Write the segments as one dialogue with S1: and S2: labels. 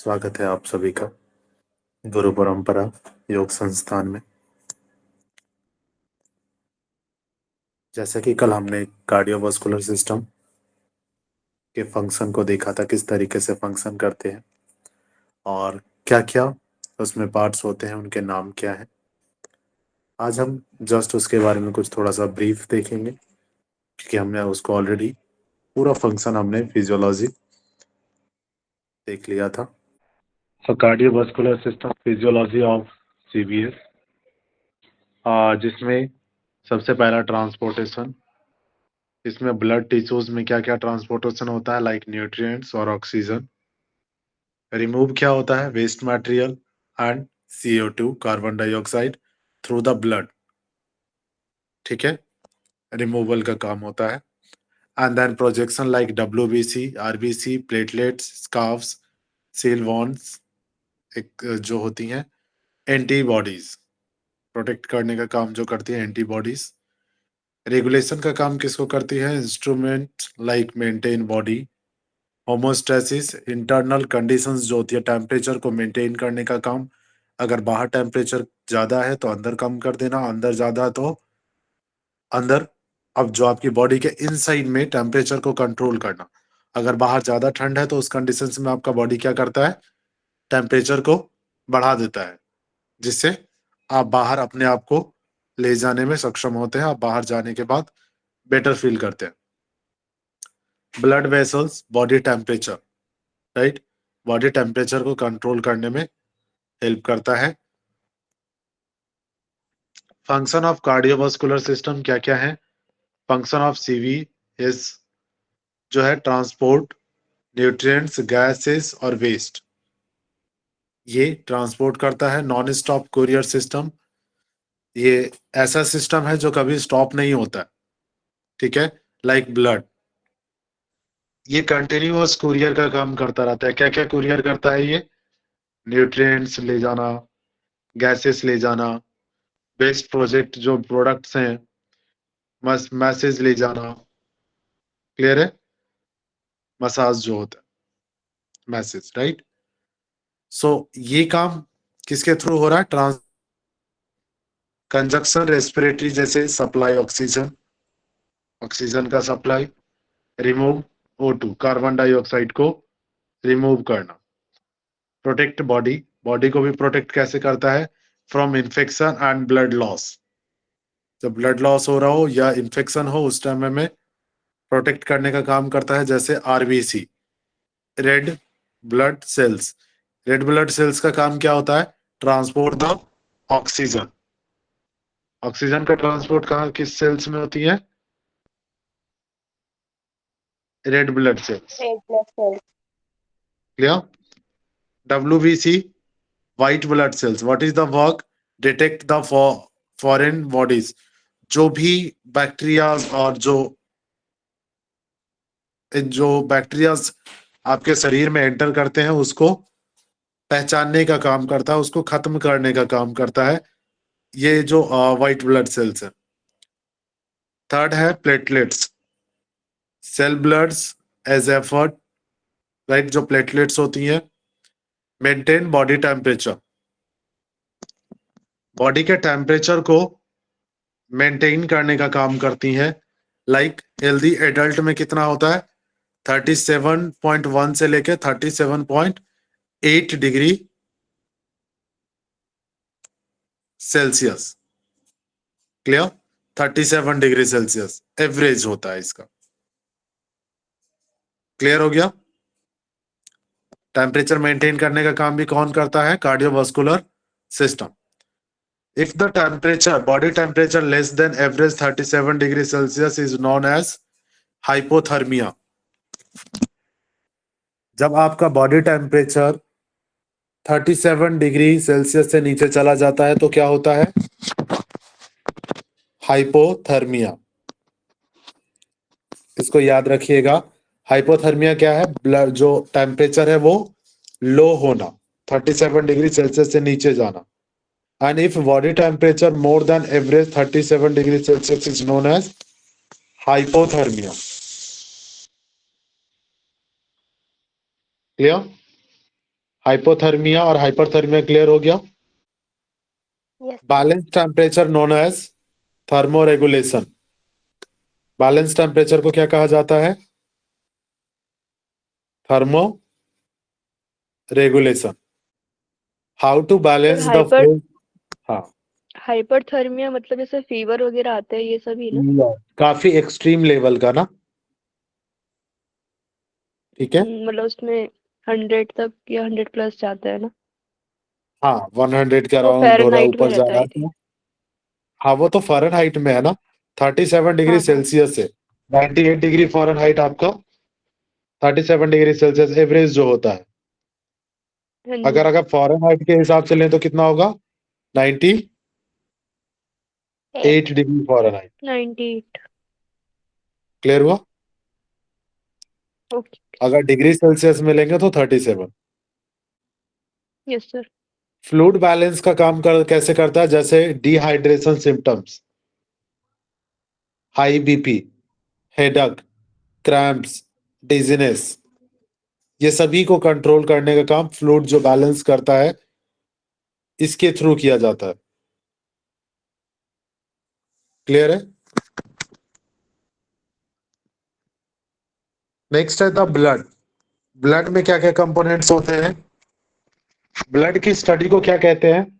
S1: स्वागत है आप सभी का गुरु परंपरा योग संस्थान में। जैसा कि कल हमने कार्डियोवास्कुलर सिस्टम के फंक्शन को देखा था, किस तरीके से फंक्शन करते हैं और क्या क्या उसमें पार्ट्स होते हैं, उनके नाम क्या है। आज हम जस्ट उसके बारे में कुछ थोड़ा सा ब्रीफ देखेंगे, क्योंकि हमने उसको ऑलरेडी पूरा फंक्शन हमने फिजियोलॉजी देख लिया था। तो cardiovascular system physiology of CBS, जिसमें सबसे पहला ट्रांसपोर्टेशन, इसमें ब्लड टिश्यूज में क्या क्या ट्रांसपोर्टेशन होता है, लाइक न्यूट्रिएंट्स और ऑक्सीजन। रिमूव क्या होता है, waste material and CO2 carbon dioxide through the blood. ठीक है, रिमूवल का काम होता है। And then projection like WBC, RBC, platelets, scarfs, cell wounds, एक जो होती हैं एंटीबॉडीज, प्रोटेक्ट करने का काम जो करती है एंटीबॉडीज। रेगुलेशन का काम किसको करती है, instrument like maintain body homeostasis, internal conditions जो होती है टेम्परेचर को मेंटेन करने का काम। अगर बाहर टेम्परेचर ज्यादा है तो अंदर कम कर देना, अंदर ज्यादा है तो अंदर, अब जो आपकी बॉडी के इनसाइड में टेम्परेचर को कंट्रोल करना। अगर बाहर ज्यादा ठंड है तो उस कंडीशंस में आपका बॉडी क्या करता है, टेम्परेचर को बढ़ा देता है, जिससे आप बाहर अपने आप को ले जाने में सक्षम होते हैं। आप बाहर जाने के बाद बेटर फील करते हैं। Blood vessels, body temperature, right, body temperature को कंट्रोल करने में हेल्प करता है। फंक्शन ऑफ कार्डियोवास्कुलर सिस्टम क्या क्या है, फंक्शन ऑफ सीवी इज जो है ट्रांसपोर्ट न्यूट्रिएंट्स, गैसेस और वेस्ट, ये ट्रांसपोर्ट करता है। नॉन स्टॉप कुरियर सिस्टम, ये ऐसा सिस्टम है जो कभी स्टॉप नहीं होता, ठीक है, लाइक ब्लड, ये कंटिन्यूअस कुरियर का काम करता रहता है। क्या क्या कुरियर करता है ये, न्यूट्रिएंट्स ले जाना, गैसेस ले जाना, वेस्ट प्रोजेक्ट जो प्रोडक्ट्स हैं, मैसेज ले जाना। क्लियर है, मसाज जो होता है मैसेज, राइट। सो ये काम किसके थ्रू हो रहा है, ट्रांस कंजक्शन रेस्पिरेटरी, जैसे सप्लाई ऑक्सीजन, ऑक्सीजन का supply, remove O2 carbon dioxide को रिमूव करना, प्रोटेक्ट बॉडी, बॉडी को भी प्रोटेक्ट कैसे करता है, from infection and blood loss. जब ब्लड लॉस हो रहा हो या इन्फेक्शन हो उस टाइम में प्रोटेक्ट करने का काम करता है। जैसे RBC, red blood cells, red blood cells का काम क्या होता है, ट्रांसपोर्ट द ऑक्सीजन। ऑक्सीजन का ट्रांसपोर्ट कहाँ किस सेल्स में होती है, red blood cells.
S2: Red blood cells.
S1: Clear. WBC, white blood sales, what is the work, detect the foreign bodies, जो भी बैक्टीरियाज और जो बैक्टीरियाज आपके शरीर में एंटर करते हैं उसको पहचानने का काम करता है, उसको खत्म करने का काम करता है, ये जो व्हाइट ब्लड सेल्स है। थर्ड है platelets, cell bloods as effort, right, जो प्लेटलेट्स होती हैं मेंटेन बॉडी टेम्परेचर, बॉडी के टेम्परेचर को मेंटेन करने का काम करती हैं। लाइक हेल्दी एडल्ट में कितना होता है, 37.1 से लेके 37.8 degree Celsius. Clear, 37 degree Celsius average होता है इसका। क्लियर हो गया। टेम्परेचर मेंटेन करने का काम भी कौन करता है, cardiovascular system. If the temperature, body temperature less than average 37 degree Celsius is known as hypothermia. जब आपका बॉडी टेम्परेचर 37 डिग्री सेल्सियस से नीचे चला जाता है तो क्या होता है, हाइपोथर्मिया। इसको याद रखिएगा। हाइपोथर्मिया क्या है, ब्लड जो टेम्परेचर है वो लो होना, 37 डिग्री सेल्सियस से नीचे जाना। And if body temperature more than average 37 degree Celsius is known as hypothermia. Clear. Hypothermia और हाइपरथर्मिया क्लियर हो गया।
S2: Yes sir.
S1: Balance temperature known as thermoregulation. Balance temperature को क्या कहा जाता है? Thermoregulation. How to
S2: sir
S1: balance the
S2: hyper
S1: flow. हाँ,
S2: hyperthermia मतलब जैसे फीवर वगैरह आते हैं ये सभी ना?
S1: काफी एक्सट्रीम लेवल का ना, ठीक है।
S2: मतलब उसमें 100 तक या 100 प्लस जाता है ना?
S1: हाँ, 100 के
S2: वो
S1: अराउंड हो रहा है,
S2: फ़ारेनहाइट में
S1: ऊपर जा
S2: रहता
S1: रहा
S2: है
S1: है
S2: ये।
S1: तो। हाँ, वो तो फ़ारेनहाइट में है ना। 37 डिग्री
S2: हाँ हाँ।
S1: सेल्सियस से 98 डिग्री फ़ारेनहाइट आपका 37 डिग्री सेल्सियस एवरेज जो होता है।
S2: हाँ जी।
S1: अगर फ़ारेनहाइट के हिसाब से लें तो कितना होगा? 98
S2: 8।
S1: Degree Fahrenheit.
S2: 98।
S1: क्लियर हुआ?
S2: ओके।
S1: अगर डिग्री सेल्सियस में लेंगे तो 37।
S2: Yes sir.
S1: फ्लूइड बैलेंस का काम कैसे करता है? जैसे dehydration symptoms, high BP, headache, cramps, dizziness, ये सभी को कंट्रोल करने का काम फ्लूइड जो बैलेंस करता है इसके थ्रू किया जाता है। क्लियर है? नेक्स्ट है द ब्लड। ब्लड में क्या क्या कंपोनेंट्स होते हैं? ब्लड की स्टडी को क्या कहते हैं?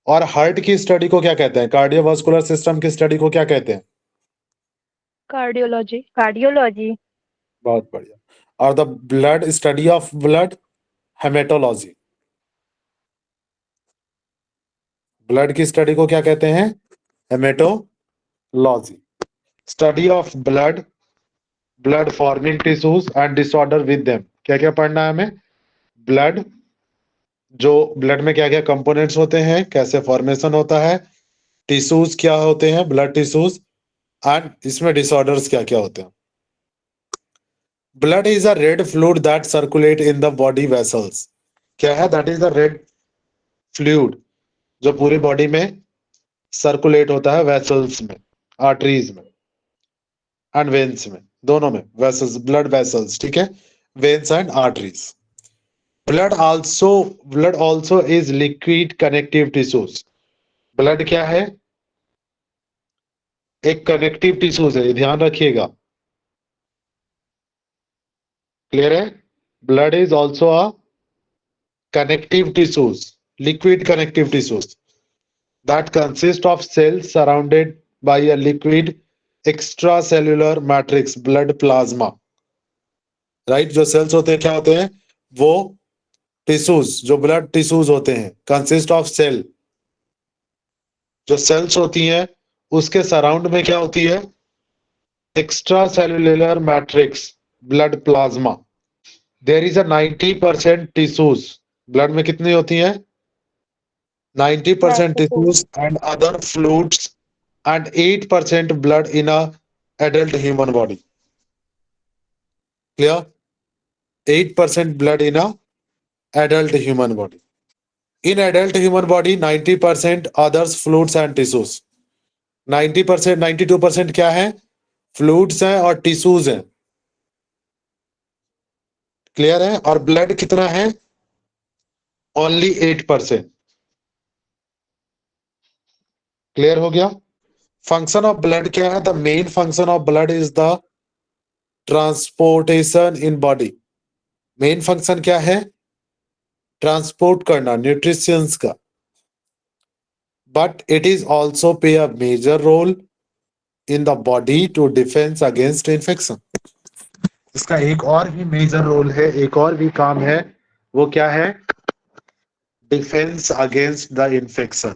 S1: और हार्ट की स्टडी को क्या कहते हैं? कार्डियोवास्कुलर सिस्टम की स्टडी को क्या कहते हैं?
S2: कार्डियोलॉजी।
S3: कार्डियोलॉजी।
S1: बहुत बढ़िया। और the blood study of blood, haematology. Blood की स्टडी को क्या कहते हैं? Haematology. Study of blood, blood forming tissues and disorder with them. क्या क्या पढ़ना है हमें? ब्लड, जो ब्लड में क्या क्या कंपोनेंट्स होते हैं, कैसे फॉर्मेशन होता है, टिश्यूज क्या होते हैं, ब्लड टिश्यूज, एंड इसमें डिसऑर्डर्स क्या क्या होते हैं। Blood is a red fluid that circulate in the body vessels. क्या है? That is the red fluid जो पूरी बॉडी में सर्कुलेट होता है, वेसल्स में, आर्टरीज में एंड वेन्स में, दोनों में वेसल्स, ब्लड वेसल्स, ठीक है, veins and arteries. Blood also is liquid connective tissues. Blood क्या है? एक कनेक्टिव टिश्यूज है, ध्यान रखिएगा। क्लियर है? Blood is also a connective tissues, liquid connective tissues that consist of cells surrounded by a liquid extracellular matrix, blood plasma. Right? जो sales होते हैं क्या होते हैं? वो टिश्यूज, जो ब्लड टिश्यूज होते हैं, कंसिस्ट ऑफ सेल। जो सेल्स होती हैं उसके सराउंड में क्या होती है? Extracellular matrix, blood plasma. There is a 90% tissues. Blood में कितनी होती हैं? 90%
S3: 90%।
S1: tissues and other fluids and 8% blood in a adult human body. Clear? 8% blood in a adult human body. In adult human body, 90% others fluids and tissues. 90%, 92% क्या है? Fluids हैं और tissues हैं। Clear है? और ब्लड कितना है? ओनली 8%। क्लियर हो गया? फंक्शन ऑफ ब्लड क्या है? The main function of blood is the transportation in body. Main function क्या है? ट्रांसपोर्ट करना न्यूट्रिशंस का। But it is also play a major role in the body to defence against infection. इसका एक और भी मेजर रोल है, एक और भी काम है। वो क्या है? Defence against the infection.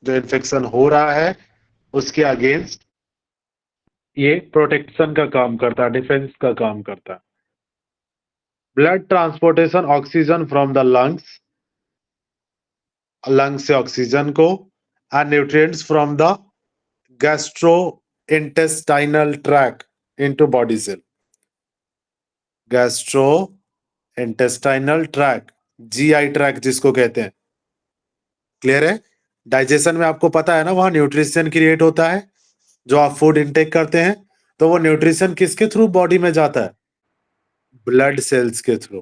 S1: जो इन्फेक्शन हो रहा है उसके अगेंस्ट ये प्रोटेक्शन का काम करता है, डिफेंस का काम करता है। Blood transportation oxygen from the lungs, lungs से ऑक्सीजन को, and nutrients from the gastrointestinal tract into body cell. gastrointestinal tract, GI track जिसको कहते हैं। क्लियर है? डाइजेशन में आपको पता है ना, वहां न्यूट्रिशन क्रिएट होता है जो आप फूड इनटेक करते हैं, तो वो न्यूट्रिशन किसके थ्रू बॉडी में जाता है? ब्लड सेल्स के थ्रू।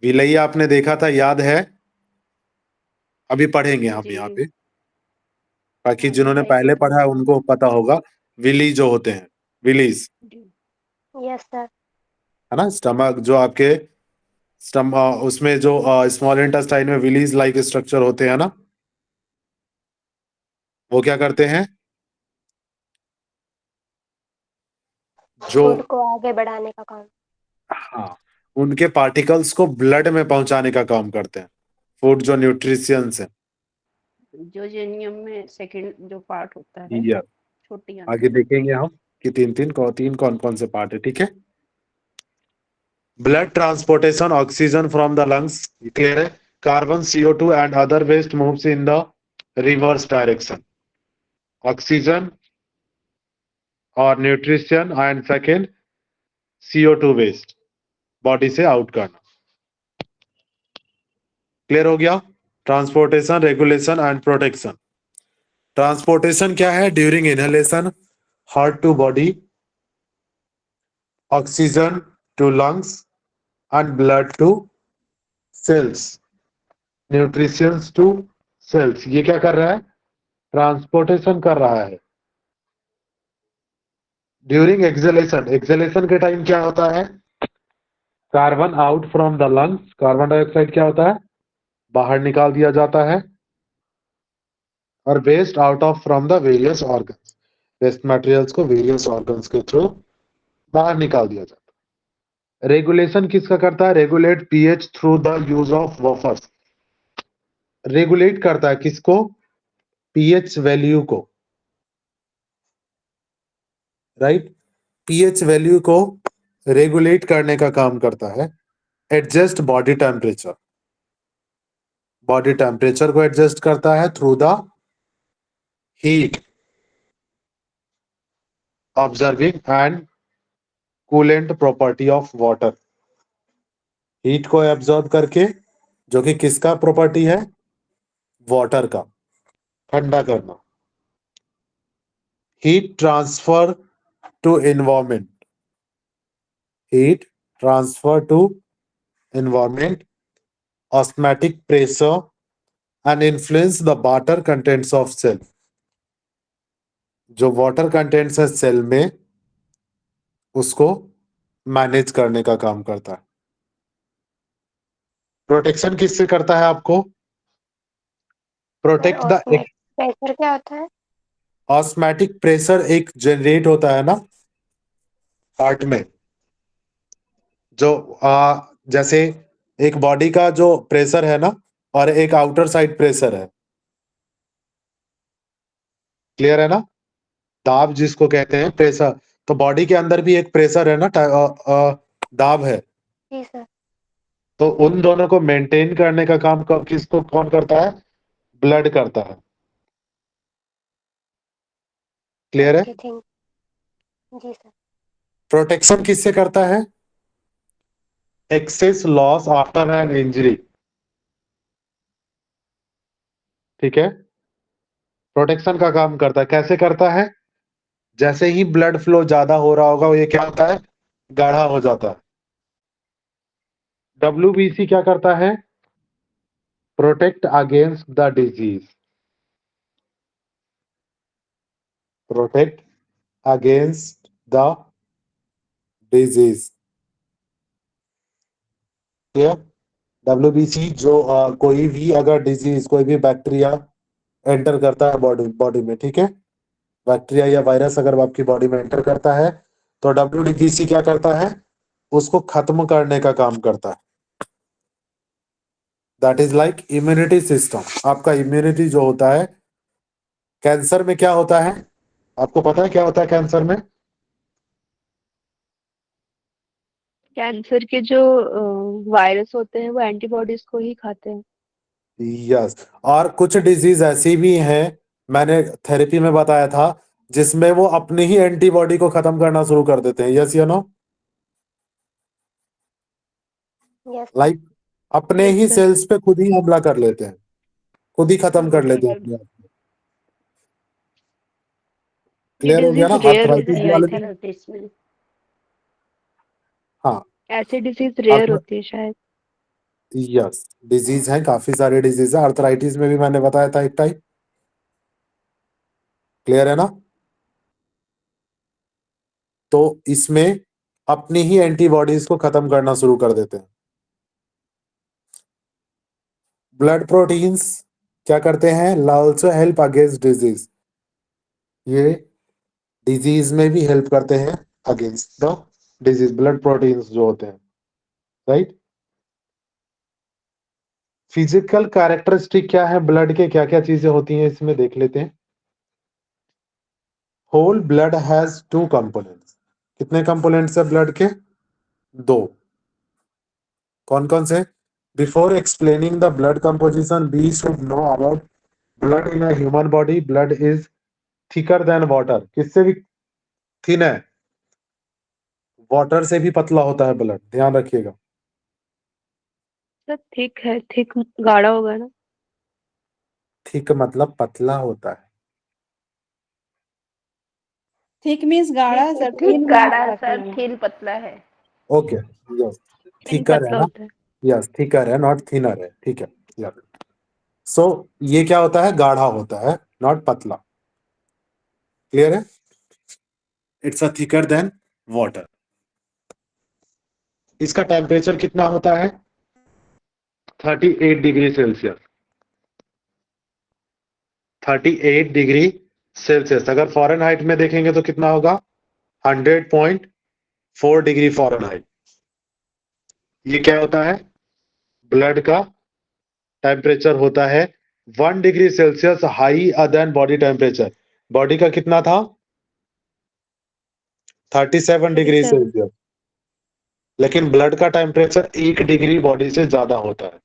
S1: विलय आपने देखा था, याद है? अभी पढ़ेंगे हम यहाँ
S3: जी
S1: पे, ताकि
S3: हाँ जी,
S1: जिन्होंने
S3: वही
S1: पहले
S3: देख
S1: पढ़ा है उनको पता होगा। विली जो होते हैं, विलीज,
S3: यस सर।
S1: है ना, स्टमक जो आपके उसमें जो स्मॉल इंटेस्टाइन में विलीज लाइक स्ट्रक्चर होते हैं ना, वो क्या करते हैं? जो
S3: फूड को आगे बढ़ाने का काम।
S1: हाँ, उनके पार्टिकल्स को ब्लड में पहुंचाने का काम करते हैं। फूड जो न्यूट्रिशियंस है,
S4: जो जेनियम में सेकंड जो पार्ट होता है,
S1: या
S4: छोटी
S1: आगे
S4: आंत।
S1: देखेंगे हम कि तीन कौन कौन से पार्ट है। ठीक है, blood transportation, oxygen from the lungs, clear है। Carbon, CO2 and other waste moves in the reverse direction. Oxygen और nutrition and second CO2 waste body से आउट करना। क्लियर हो गया? Transportation, regulation and protection. Transportation क्या है? During inhalation, heart to body, oxygen to lungs and blood to cells, nutritions to cells. ये क्या कर रहा है? ट्रांसपोर्टेशन कर रहा है। ड्यूरिंग एक्सहेलेशन, एक्सहेलेशन के टाइम क्या होता है? Carbon out from the lungs, carbon dioxide क्या होता है? बाहर निकाल दिया जाता है। और waste out of from the various organs, waste materials को वेरियस ऑर्गन्स के थ्रू बाहर निकाल दिया जाता है। रेगुलेशन किसका करता है? Regulate pH through the use of buffers. Regulate करता है किसको? पीएच वैल्यू को, राइट। पीएच वैल्यू को रेगुलेट करने का काम करता है। Adjust body temperature, body temperature को एडजस्ट करता है through the heat observing and coolant property of water. Heat को एब्जॉर्ब करके, जो कि किसका प्रॉपर्टी है? वाटर का, ठंडा करना। Heat transfer to environment, heat transfer to environment, osmotic pressure and influence the water contents of cell. जो वाटर कंटेंट्स है सेल में, उसको मैनेज करने का काम करता है। प्रोटेक्शन किससे करता है आपको?
S3: Sir
S1: protect the
S3: osmotic pressure क्या होता है?
S1: ऑस्मैटिक प्रेशर एक जनरेट होता है ना हार्ट में, जो जैसे एक बॉडी का जो प्रेशर है ना, और एक आउटर साइड प्रेशर है, क्लियर है ना? दाब जिसको कहते हैं, प्रेशर। तो बॉडी के अंदर भी एक प्रेशर है ना, दाब है।
S3: जी सर।
S1: तो उन दोनों को मेंटेन करने का काम किसको कौन करता है? ब्लड करता है। क्लियर है?
S3: Okay think. जी सर।
S1: प्रोटेक्शन किससे करता है? Excess loss after an injury. ठीक है, प्रोटेक्शन का काम करता है। कैसे करता है? जैसे ही ब्लड फ्लो ज्यादा हो रहा होगा, ये क्या होता है? गाढ़ा हो जाता है। WBC क्या करता है? Protect against the disease, protect against the disease. Clear? WBC जो कोई भी अगर डिजीज, कोई भी बैक्टीरिया एंटर करता है बॉडी बॉडी में, ठीक है, बैक्टीरिया या वायरस अगर आपकी बॉडी में एंटर करता है, तो WBC क्या करता है? उसको खत्म करने का काम करता है। That is like immunity system. आपका इम्यूनिटी जो होता है, कैंसर में क्या होता है? आपको पता है क्या होता है कैंसर में?
S2: कैंसर के जो वायरस होते हैं वो एंटीबॉडीज को ही खाते हैं।
S1: यस। और कुछ डिजीज ऐसी भी हैं, मैंने थेरेपी में बताया था, जिसमें वो अपने ही एंटीबॉडी को खत्म करना शुरू कर देते हैं। यस या नो?
S3: Yes sir.
S1: लाइक अपने
S2: यस
S1: ही
S2: सर।
S1: सेल्स पे खुद ही हमला कर लेते हैं, खुद ही खत्म कर लेते हैं
S4: रेयर
S1: अपने आप को।
S2: ये
S1: क्लियर हो गया ना?
S2: डिजीज रेयर
S1: आर्थराइटिस
S2: होती है आई
S1: वाले
S2: थिंक।
S1: में,
S4: होते इसमें।
S2: ऐसी डिसीज रेयर
S5: आपने
S2: होती है शायद।
S5: यस डिजीज है, काफी सारे डिजीज है। अर्थराइटिस में भी मैंने बताया था एक टाइप। क्लियर है ना? तो इसमें अपनी ही एंटीबॉडीज को खत्म करना शुरू कर देते हैं। ब्लड प्रोटीन्स क्या करते हैं? Also help against disease. ये डिजीज में भी हेल्प करते हैं against the disease, blood proteins जो होते हैं, राइट। फिजिकल कैरेक्टरिस्टिक क्या है ब्लड के, क्या क्या चीजें होती हैं इसमें देख लेते हैं। Whole blood has 2 components. कितने कंपोनेंट्स है ब्लड के? 2। कौन कौन से? Before explaining the blood composition we should know about blood in a human body. Blood is thicker than water. किससे भी थिन है? वाटर से भी पतला होता है ब्लड, ध्यान रखिएगा।
S2: सर थिक है, थिक गाढ़ा होगा ना।
S5: थिक मतलब पतला होता है।
S6: थिक मीन्स गाढ़ा सर,
S4: ठीक
S6: थिन
S4: गाढ़ा
S6: मीन्स
S4: सर,
S6: पतला।
S4: थिन पतला है।
S5: ओके यस,
S2: थिन
S5: थिकर है
S2: पतला
S5: ना?
S2: होता है।
S5: यस थिकर है, नॉट थिनर है, ठीक है। यस सो ये क्या होता है? गाढ़ा होता है, नॉट पतला। क्लियर है? It's a thicker than water. इसका टेम्परेचर कितना होता है? 38 डिग्री सेल्सियस। 38 degree Celsius. अगर फॉरेनहाइट में देखेंगे तो कितना होगा? 100.4 डिग्री फॉरेनहाइट। ये क्या होता है? ब्लड का टेम्परेचर होता है 1 degree Celsius high than body temperature. Body का कितना था? 37 डिग्री
S2: 37।
S5: सेल्सियस। लेकिन ब्लड का टेम्परेचर 1 डिग्री बॉडी से ज्यादा होता है।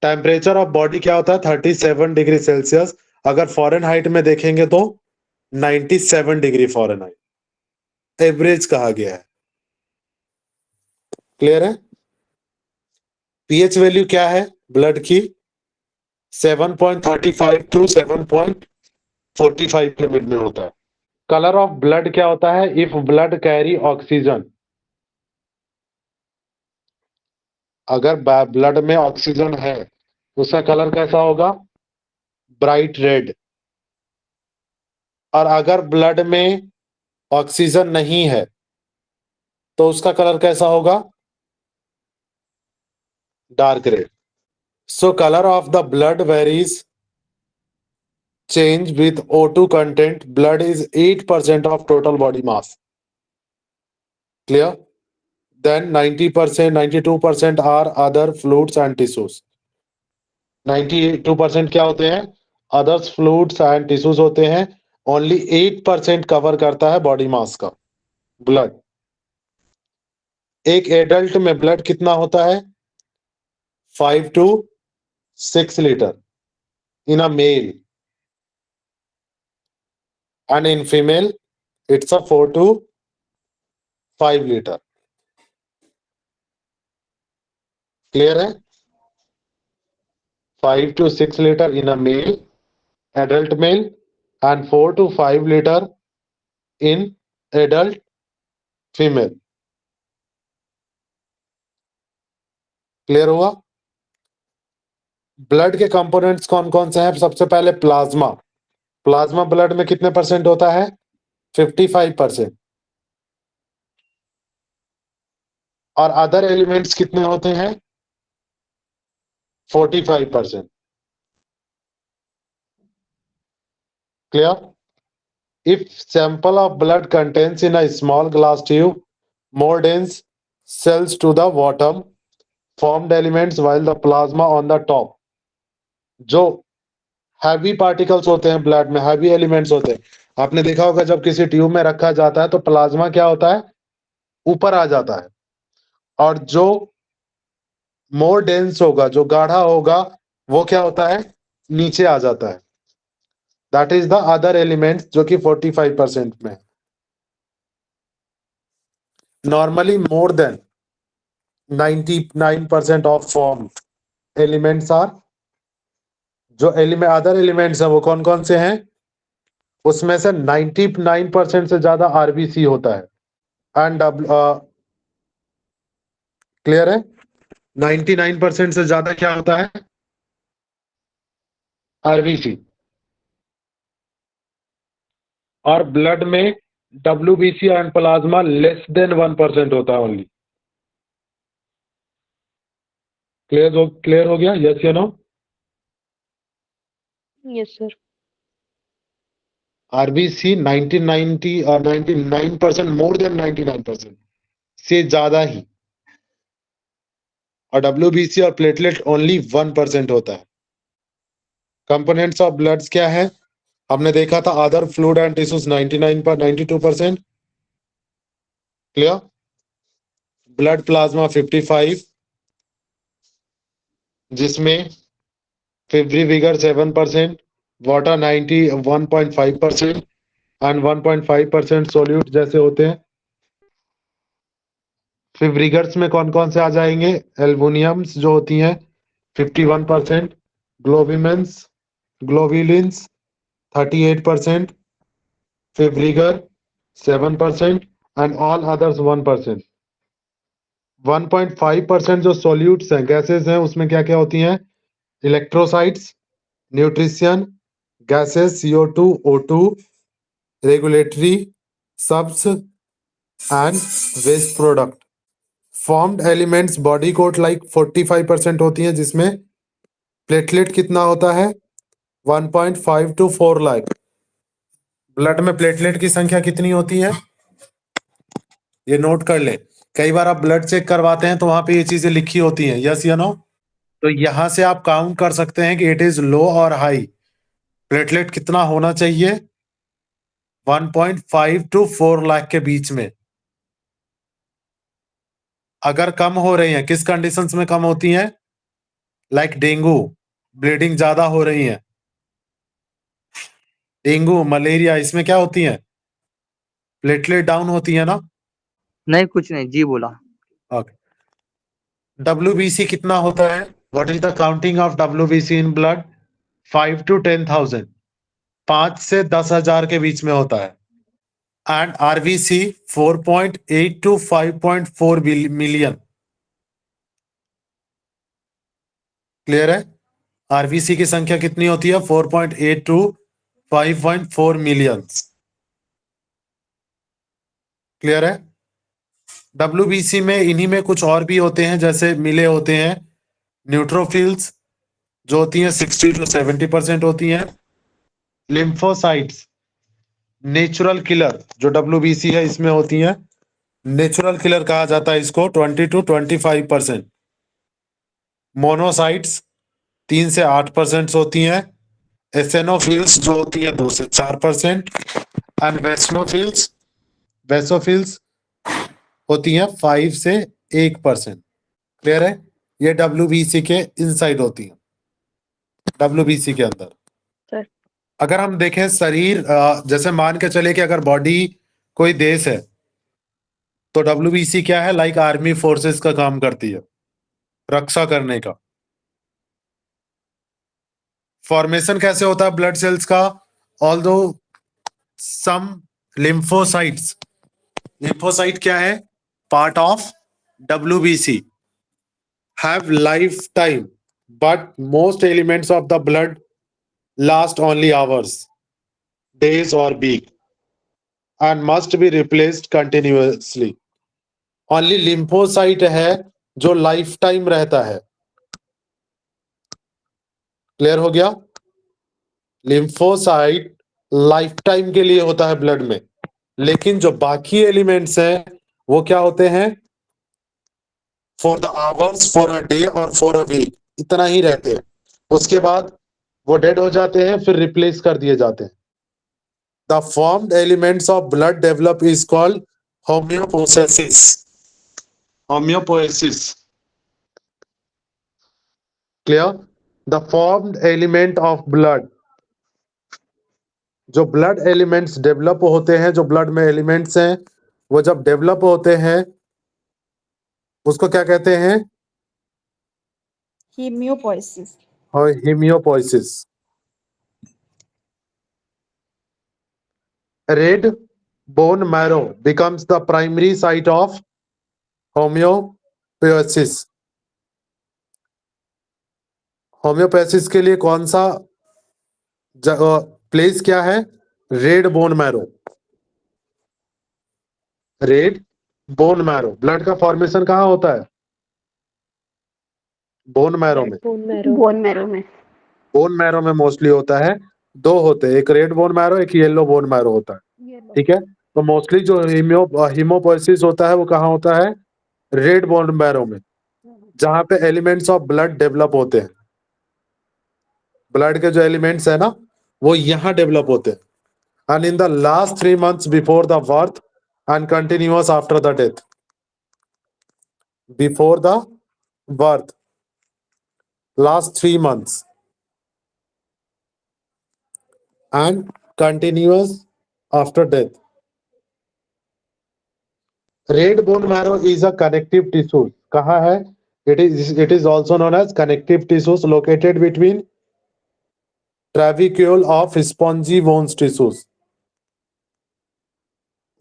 S5: टेम्परेचर ऑफ बॉडी क्या होता है? 37 डिग्री सेल्सियस। अगर फॉरेनहाइट में देखेंगे तो 97 डिग्री फॉरेनहाइट एवरेज कहा गया है। क्लियर है? पीएच वैल्यू क्या है ब्लड की? 7.35 टू 7.45 के मिड में होता है। कलर ऑफ ब्लड क्या होता है? इफ ब्लड कैरी ऑक्सीजन, अगर ब्लड में ऑक्सीजन है उसका कलर कैसा होगा? Bright red. और अगर ब्लड में ऑक्सीजन नहीं है तो उसका कलर कैसा होगा? Dark red. So colour of the blood varies change with O2 content. Blood is 8% of total body mass. Clear? Then 90%, 92% are other fluids and tissues. 92% क्या होते हैं? Others fluids and tissues होते हैं। Only 8% कवर करता है body mass का blood. एक adult में ब्लड कितना होता है? 5 to 6 litre in a male, and in female it's a 4 to 5 litre. Clear है? 5 to 6 liter in a male, adult male, and 4 to 5 liter in adult female. Clear हुआ? Blood के components कौन कौन से हैं? सबसे पहले प्लाज्मा। प्लाज्मा ब्लड में कितने परसेंट होता है? 55%। और अदर एलिमेंट्स कितने होते हैं? 45%। Clear? If sample of blood contains in a small glass tube more dense cells to the bottom formed elements while the plasma on the top. जो heavy particles होते हैं ब्लड में, हैवी एलिमेंट्स होते हैं, आपने देखा होगा जब किसी ट्यूब में रखा जाता है तो प्लाज्मा क्या होता है? ऊपर आ जाता है। और जो मोर डेंस होगा, जो गाढ़ा होगा, वो क्या होता है? नीचे आ जाता है। That is the other elements जो कि 45% में है। Normally more than 99% of form elements are, जो एलिमेंट अदर एलिमेंट्स है वो कौन कौन से हैं? उसमें से 99% से ज्यादा आरबीसी होता है। एंड क्लियर है? 99% से ज्यादा क्या होता है? आरबीसी। और ब्लड में WBC and plasma less than 1% होता है ओनली। क्लियर हो गया? यस या नो?
S2: Yes sir.
S5: आरबीसी 1990 और 99%, मोर देन 99% से ज्यादा ही, और डब्ल्यूबीसी और प्लेटलेट ओनली 1% होता है। कंपोनेंट्स ऑफ ब्लड्स क्या है? हमने देखा था अदर फ्लूइड एंड टिश्यूज 99 पर 92%। क्लियर? ब्लड प्लाज्मा 55, जिसमें फेब्रिविगर 7%, वाटर 91.5% एंड 1.5% सोल्यूट जैसे होते हैं। फेब्रिगर्स में कौन कौन से आ जाएंगे? एल्बुनियम्स जो होती हैं 51%, ग्लोबुलिन्स 38%, फेब्रिगर 7% एंड ऑल अदर्स 1%। 1.5% जो सोल्यूट्स हैं, गैसेस हैं, उसमें क्या क्या होती हैं? इलेक्ट्रोसाइट्स, nutrition, gases CO2, O2, regulatory subs and waste product. Formed elements body coat like 45% होती हैं, जिसमें प्लेटलेट कितना होता है? 1.5 to 4 लाख। ब्लड में प्लेटलेट की संख्या कितनी होती है? ये नोट कर ले। कई बार आप ब्लड चेक करवाते हैं तो वहां पे ये चीजें लिखी होती हैं, यस या नो? तो यहां से आप काउंट कर सकते हैं कि इट इज लो और हाई। प्लेटलेट कितना होना चाहिए? 1.5 to 4 लाख के बीच में। अगर कम हो रही हैं, किस कंडीशंस में कम होती हैं? लाइक डेंगू, ब्लीडिंग ज्यादा हो रही है, डेंगू, मलेरिया, इसमें क्या होती है? प्लेटलेट डाउन होती है ना?
S7: नहीं कुछ नहीं जी बोला।
S5: ओके। डब्ल्यूबीसी कितना होता है? What is the counting of WBC in blood? 5 to 10,000, 5 से 10,000 के बीच में होता है। And RBC 4.8 to 5.4 million. Clear है? आरबीसी की संख्या कितनी होती है? 4.8 to 5.4 मिलियन। क्लियर है? डब्ल्यूबीसी में इन्हीं में कुछ और भी होते हैं, जैसे मिले होते हैं न्यूट्रोफिल्स जो होती हैं 60 to 70% होती हैं। लिम्फोसाइट्स नेचुरल किलर जो डब्ल्यूबीसी है इसमें होती हैं, नेचुरल किलर कहा जाता है इसको, 20 to 25%। मोनोसाइट्स 3 से 8% होती हैं। एसेनोफिल्स जो होती है 2 से 4%। एंड वेसोफिल्स होती हैं 5 से 1%। क्लियर है? ये डब्ल्यूबीसी के इनसाइड होती है, डब्ल्यूबीसी के अंदर।
S2: सर।
S5: अगर हम देखें शरीर, जैसे मान के चले कि अगर बॉडी कोई देश है तो डब्ल्यूबीसी क्या है? लाइक आर्मी फोर्सेस का काम करती है, रक्षा करने का। फॉर्मेशन कैसे होता है ब्लड सेल्स का? ऑल्दो सम लिम्फोसाइट्स, लिम्फोसाइट क्या है? Part of WBC, have lifetime, but most elements of the blood last only hours, days or week, and must be replaced continuously. Only lymphocyte है जो लाइफ टाइम रहता है। Clear हो गया? Lymphocyte life time के लिए होता है ब्लड में, लेकिन जो बाकी एलिमेंट्स हैं वो क्या होते हैं? For the hours, for a day और फॉर अ वीक, इतना ही रहते हैं। उसके बाद वो डेड हो जाते हैं, फिर रिप्लेस कर दिए जाते हैं। The formed elements of blood develop is called haemopoiesis. Haemopoiesis. Clear? The formed element of blood, जो ब्लड एलिमेंट्स डेवलप होते हैं, जो ब्लड में एलिमेंट्स हैं वो जब डेवलप होते हैं उसको क्या कहते हैं?
S6: Hemiopoiesis.
S5: हेमियोपोइसिस। Red bone marrow becomes the primary site of homeopoiesis. होम्योपैथिस होम्योपैथिस के लिए कौन सा प्लेस क्या है? Red bone marrow. Red bone marrow. Blood का फॉर्मेशन कहाँ होता है? बोन मैरो में।
S2: Bone marrow.
S4: बोन मैरो में।
S5: बोन मैरो में मोस्टली होता है। दो होते हैं, एक रेड बोन मैरो, एक येलो बोन मैरो होता है। ठीक है, तो मोस्टली जो हीमोपोएसिस होता है वो कहाँ होता है? रेड बोन मैरो में, जहां पे एलिमेंट्स ऑफ ब्लड डेवलप होते हैं। ब्लड के जो एलिमेंट्स है ना, वो यहाँ डेवलप होते हैं। And in the last 3 months before the birth and continuous after the death. Before the birth, last 3 months and continuous after death. Red bone marrow is a connective tissue. कहाँ है? It is also known as connective tissues located between trabecule of spongy bones tissues.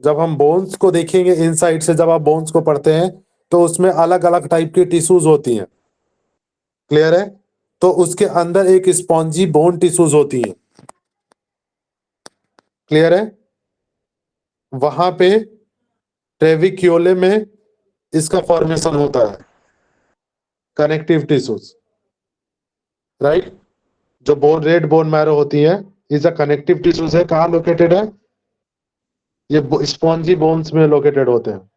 S5: जब हम bones को देखेंगे inside से, जब आप bones को पढ़ते हैं तो उसमें अलग अलग टाइप की टिश्यूज होती हैं। क्लियर है? तो उसके अंदर एक स्पॉन्जी बोन टिश्यूज होती हैं। क्लियर है? वहां पे ट्रेविक्यूले में इसका फॉर्मेशन होता है, कनेक्टिव टिश्यूज। राइट? जो बोन, रेड बोन मैरो होती है, इज अ कनेक्टिव टिश्यूज है। कहाँ लोकेटेड है? ये स्पॉन्जी बोन्स में लोकेटेड होते हैं।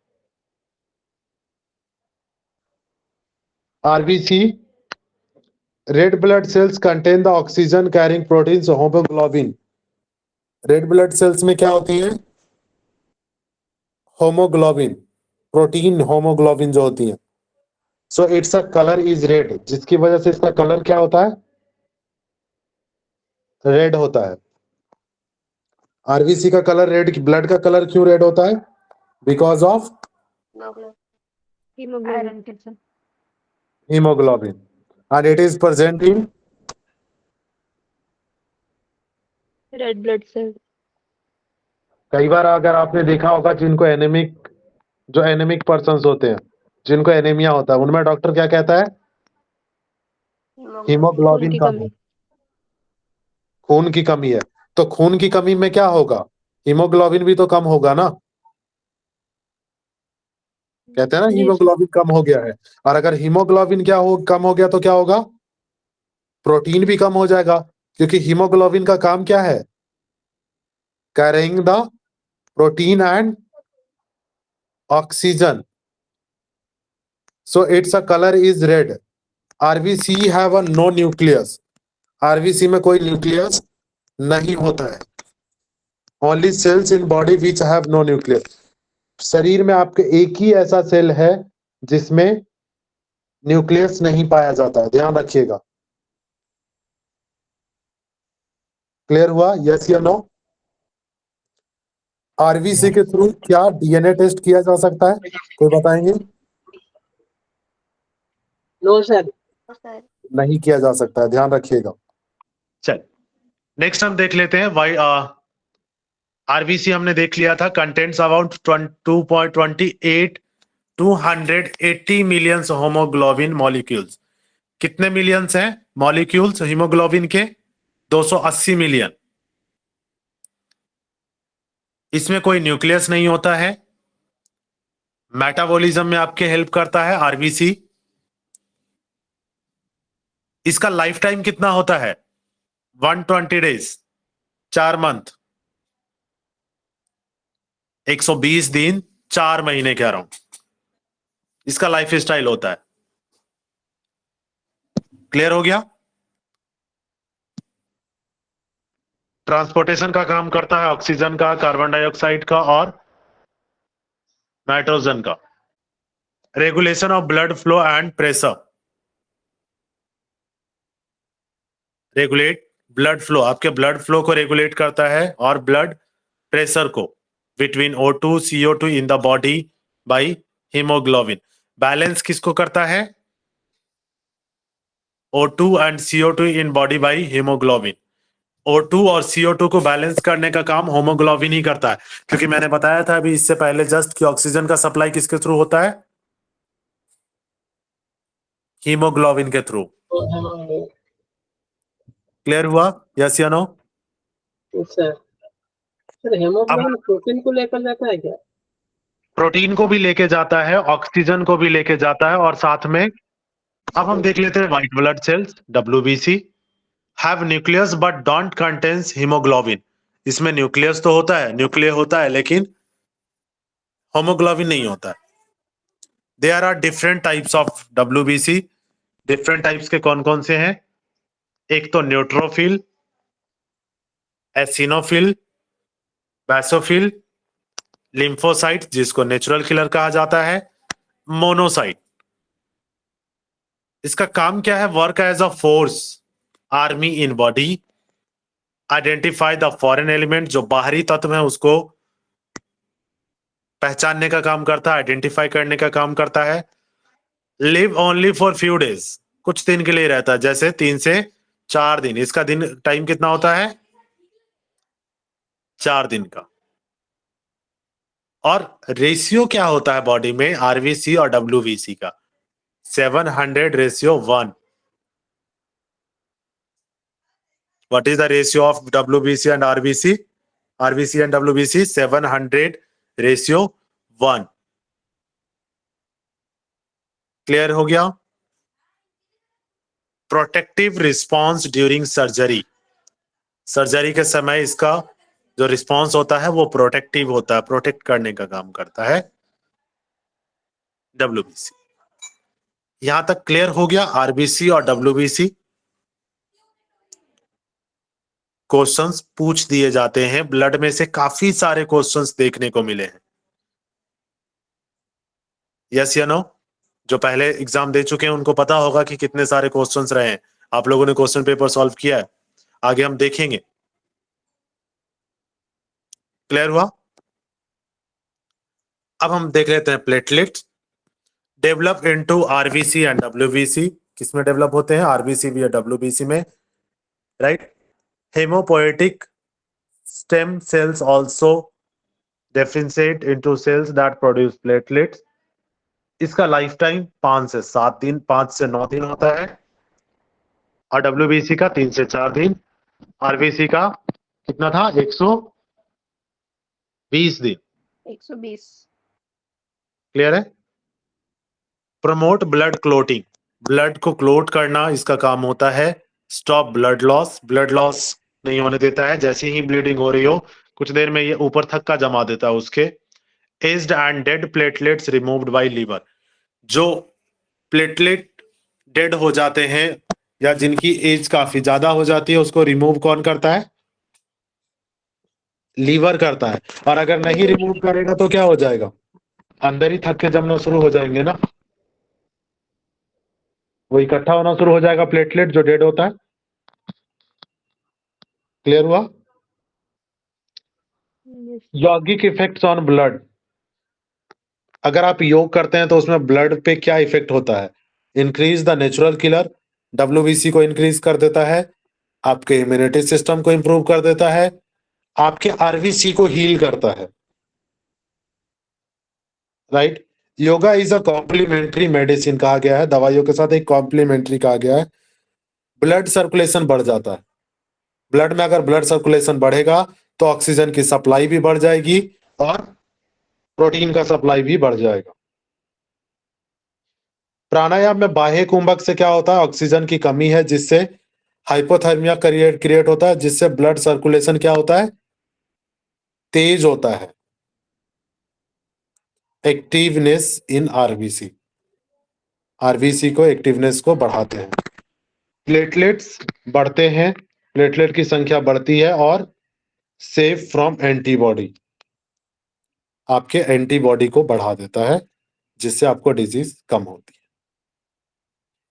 S5: RBC, red blood cells contain the oxygen carrying proteins haemoglobin. Red blood cells में क्या होती है? होमोग्लोबिन, प्रोटीन होमोग्लोबिन जो होती है। So it's a colour is red, जिसकी वजह से इसका कलर क्या होता है? रेड होता है। आरबीसी का कलर रेड, ब्लड का कलर क्यों रेड होता है? Because of
S2: haemoglobin.
S4: Iron calcium.
S5: hemoglobin and it is present in
S2: red blood cell.
S5: कई बार अगर आपने देखा होगा, जिनको एनेमिक, जो एनेमिक पर्सन्स होते हैं, जिनको एनीमिया होता है, उनमें डॉक्टर क्या कहता है? हीमोग्लोबिन
S2: की
S5: कम
S2: कमी।
S5: है, खून की कमी है। तो खून की कमी में क्या होगा? हीमोग्लोबिन भी तो कम होगा ना। कहते हैं ना
S2: जी सर।
S5: हीमोग्लोबिन कम हो गया है। और अगर हीमोग्लोबिन कम हो गया तो क्या होगा? प्रोटीन भी कम हो जाएगा, क्योंकि हीमोग्लोबिन का काम क्या है? Carrying the protein and oxygen. So its a color is red. RBC have a no nucleus. RBC में कोई न्यूक्लियस नहीं होता है। Only cells in body which have no nucleus. शरीर में आपके एक ही ऐसा सेल है जिसमें न्यूक्लियस नहीं पाया जाता है, ध्यान रखिएगा। क्लियर हुआ? यस या नो? आरबीसी के थ्रू क्या डीएनए टेस्ट किया जा सकता है? कोई बताएंगे?
S7: No sir.
S3: सर
S5: नहीं किया जा सकता है, ध्यान रखिएगा।
S1: चल नेक्स्ट हम देख लेते हैं वाई आरबीसी हमने देख लिया था। Contents about 2.28 280 millions haemoglobin molecules. कितने मिलियंस हैं मॉलिक्यूल्स हीमोग्लोबिन के? 280 मिलियन। इसमें कोई न्यूक्लियस नहीं होता है। मेटाबॉलिज्म में आपके हेल्प करता है आरबीसी। इसका लाइफ टाइम कितना होता है? 120 डेज, 4 मंथ, 120 दिन, 4 महीने कह रहा हूं, इसका लाइफ स्टाइल होता है। क्लियर हो गया? ट्रांसपोर्टेशन का काम करता है ऑक्सीजन का, कार्बन डाइऑक्साइड का और नाइट्रोजन का। Regulation of blood flow and pressure. Regulate blood flow, आपके ब्लड फ्लो को रेगुलेट करता है और ब्लड प्रेशर को between O2 CO2 in the body by haemoglobin. Balance किसको करता है? O2 and CO2 in body by haemoglobin. O2 और CO2 को बैलेंस करने का काम होमोग्लोबिन ही करता है, क्योंकि मैंने बताया था अभी इससे पहले जस्ट कि ऑक्सीजन का सप्लाई किसके थ्रू होता है? हीमोग्लोबिन के थ्रू। क्लियर हुआ? यस या नो?
S8: सर हेमोग्लोबिन प्रोटीन को लेकर जाता है क्या?
S1: प्रोटीन को भी लेके जाता है, ऑक्सीजन को भी लेके जाता है, और साथ में अब हम देख लेते हैं white blood sales WBC have nucleus but don't contains haemoglobin. इसमें न्यूक्लियस तो होता है, न्यूक्लियर होता है, लेकिन होमोग्लोबिन नहीं होता है। There are different types of WBC। Different types के कौन कौन से हैं? एक तो न्यूट्रोफिल, एसिनोफिल, बैसोफिल, लिम्फोसाइट जिसको नेचुरल किलर कहा जाता है, मोनोसाइट। इसका काम क्या है? Work as a force army in body, identify the foreign element, जो बाहरी तत्व है उसको पहचानने का काम करता है, आइडेंटिफाई करने का काम करता है। Live only for few days, कुछ दिन के लिए रहता है, जैसे 3 से 4 दिन। इसका दिन टाइम कितना होता है? 4 दिन का। और रेशियो क्या होता है बॉडी में RBC और WBC का? 700:1। What is the ratio of WBC and RBC? RBC and WBC 700:1। Clear हो गया? Protective response during surgery. Surgery के समय इसका जो रिस्पॉन्स होता है वो प्रोटेक्टिव होता है, प्रोटेक्ट करने का काम करता है WBC। यहां तक क्लियर हो गया RBC और WBC। क्वेश्चंस पूछ दिए जाते हैं, ब्लड में से काफी सारे क्वेश्चंस देखने को मिले हैं। यस या नो? जो पहले एग्जाम दे चुके हैं उनको पता होगा कि कितने सारे क्वेश्चंस रहे हैं। आप लोगों ने क्वेश्चन पेपर सॉल्व किया है, आगे हम देखेंगे। क्लियर हुआ? अब हम देख लेते हैं platelets develop into RBC and WBC। किसमें डेवलप होते हैं? RBC भी या WBC में, right? Haemopoietic stem cells also differentiate into cells that produce platelets. इसका लाइफ टाइम 5 से 7 दिन, 5 से 9 दिन होता है, और WBC का 3 से 4 दिन। RBC का कितना था? 120 दिन।
S4: 120।
S1: क्लियर है? प्रमोट ब्लड क्लोटिंग, ब्लड को क्लोट करना इसका काम होता है। Stop blood loss, blood loss नहीं होने देता है। जैसे ही ब्लीडिंग हो रही हो कुछ देर में ये ऊपर थक्का जमा देता है उसके। Aged and dead platelets removed by liver, जो प्लेटलेट डेड हो जाते हैं या जिनकी एज काफी ज्यादा हो जाती है उसको रिमूव कौन करता है? लीवर करता है। और अगर नहीं रिमूव करेगा तो क्या हो जाएगा? अंदर ही थक्के जमना शुरू हो जाएंगे ना, वो इकट्ठा होना शुरू हो जाएगा प्लेटलेट जो डेड होता है। क्लियर हुआ?
S2: Yes.
S5: यौगिक इफेक्ट्स ऑन ब्लड। अगर आप योग करते हैं तो उसमें ब्लड पे क्या इफेक्ट होता है? Increase the natural killer, WBC को इंक्रीज कर देता है, आपके इम्यूनिटी सिस्टम को इंप्रूव कर देता है, आपके RBC को हील करता है, right? Yoga is a complementary medicine कहा गया है, दवाइयों के साथ एक कॉम्प्लीमेंट्री कहा गया है। ब्लड सर्कुलेशन बढ़ जाता है। ब्लड में अगर ब्लड सर्कुलेशन बढ़ेगा तो ऑक्सीजन की सप्लाई भी बढ़ जाएगी और प्रोटीन का सप्लाई भी बढ़ जाएगा। प्राणायाम में बाह्य कुंभक से क्या होता है? ऑक्सीजन की कमी है जिससे हाइपोथर्मिया क्रिएट होता है, जिससे ब्लड सर्कुलेशन क्या होता है? तेज होता है। एक्टिवनेस इन RBC को एक्टिवनेस को बढ़ाते हैं। प्लेटलेट्स बढ़ते हैं, प्लेटलेट की संख्या बढ़ती है और सेव फ्रॉम एंटीबॉडी, आपके एंटीबॉडी को बढ़ा देता है जिससे आपको डिजीज कम होती है।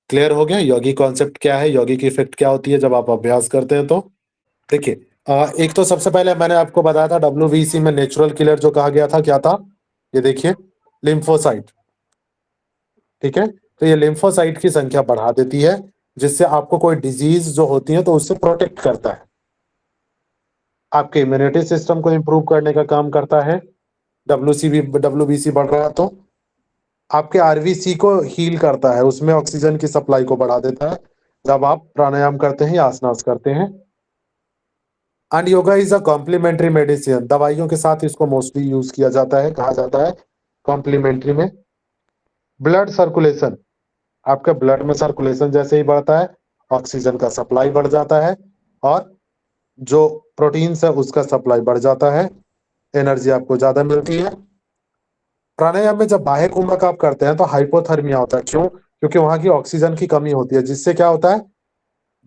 S5: क्लियर हो गया? योगी कॉन्सेप्ट क्या है, योगी की इफेक्ट क्या होती है जब आप अभ्यास करते हैं? तो देखिए, एक तो सबसे पहले मैंने आपको बताया था WBC में नेचुरल किलर जो कहा गया था क्या था? ये देखिए, लिम्फोसाइट। ठीक है, तो ये लिम्फोसाइट की संख्या बढ़ा देती है जिससे आपको कोई डिजीज जो होती है तो उससे प्रोटेक्ट करता है। आपके इम्यूनिटी सिस्टम को इंप्रूव करने का काम करता है। WBC बढ़ रहा है तो आपके आरबीसी को हील करता है, उसमें ऑक्सीजन की सप्लाई को बढ़ा देता है जब आप प्राणायाम करते हैं या आसनास करते हैं। And yoga is a complementary medicine, दवाइयों के साथ इसको मोस्टली यूज किया जाता है, कहा जाता है कॉम्प्लीमेंट्री में। ब्लड सर्कुलेशन, आपके ब्लड में सर्कुलेशन जैसे ही बढ़ता है ऑक्सीजन का सप्लाई बढ़ जाता है और जो प्रोटीन्स है उसका सप्लाई बढ़ जाता है, एनर्जी आपको ज्यादा मिलती है। प्राणायाम में जब बाह्य कुंभक आप करते हैं तो हाइपोथर्मिया होता है, क्यों? क्योंकि वहां की ऑक्सीजन की कमी होती है, जिससे क्या होता है,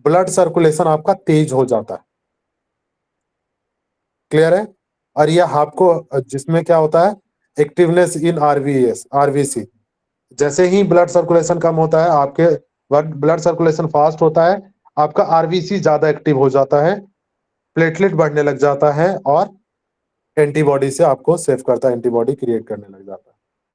S5: ब्लड सर्कुलेशन आपका तेज हो जाता है। क्लियर है? और यह आपको जिसमें क्या होता है, एक्टिवनेस इन आरबीसी, जैसे ही ब्लड सर्कुलेशन कम होता है, आपके ब्लड सर्कुलेशन फास्ट होता है, आपका आरबीसी ज्यादा एक्टिव हो जाता है, प्लेटलेट बढ़ने लग जाता है और एंटीबॉडी से आपको सेव करता है, एंटीबॉडी क्रिएट करने लग जाता है।